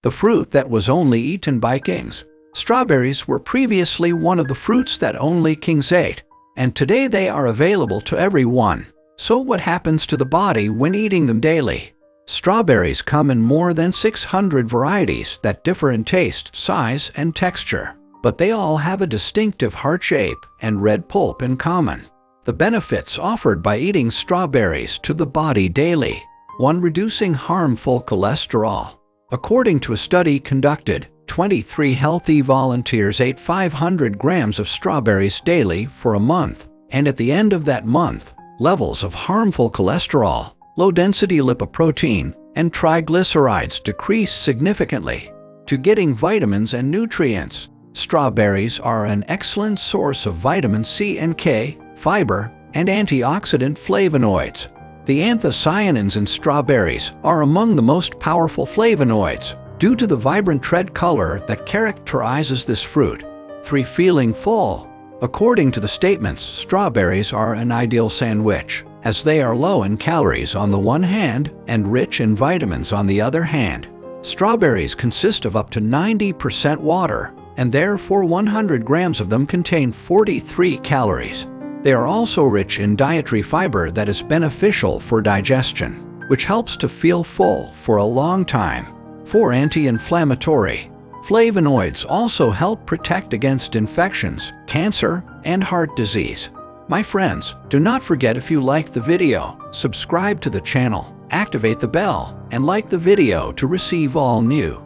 the fruit that was only eaten by kings. Strawberries were previously one of the fruits that only kings ate, and today they are available to everyone. So what happens to the body when eating them daily? Strawberries come in more than 600 varieties that differ in taste, size, and texture, but they all have a distinctive heart shape and red pulp in common. The benefits offered by eating strawberries to the body daily. 1. Reducing harmful cholesterol. According to a study conducted, 23 healthy volunteers ate 500 grams of strawberries daily for a month, and at the end of that month, levels of harmful cholesterol, low-density lipoprotein, and triglycerides decreased significantly. 2. Getting vitamins and nutrients. Strawberries are an excellent source of vitamin C and K, fiber, and antioxidant flavonoids. The anthocyanins in strawberries are among the most powerful flavonoids due to the vibrant red color that characterizes this fruit. 3. Feeling full. According to the statements, strawberries are an ideal sandwich, as they are low in calories on the one hand and rich in vitamins on the other hand. Strawberries consist of up to 90% water, and therefore 100 grams of them contain 43 calories. They are also rich in dietary fiber that is beneficial for digestion, which helps to feel full for a long time. 4. Anti-inflammatory. Flavonoids also help protect against infections, cancer, and heart disease. My friends, do not forget, if you liked the video, subscribe to the channel, activate the bell, and like the video to receive all new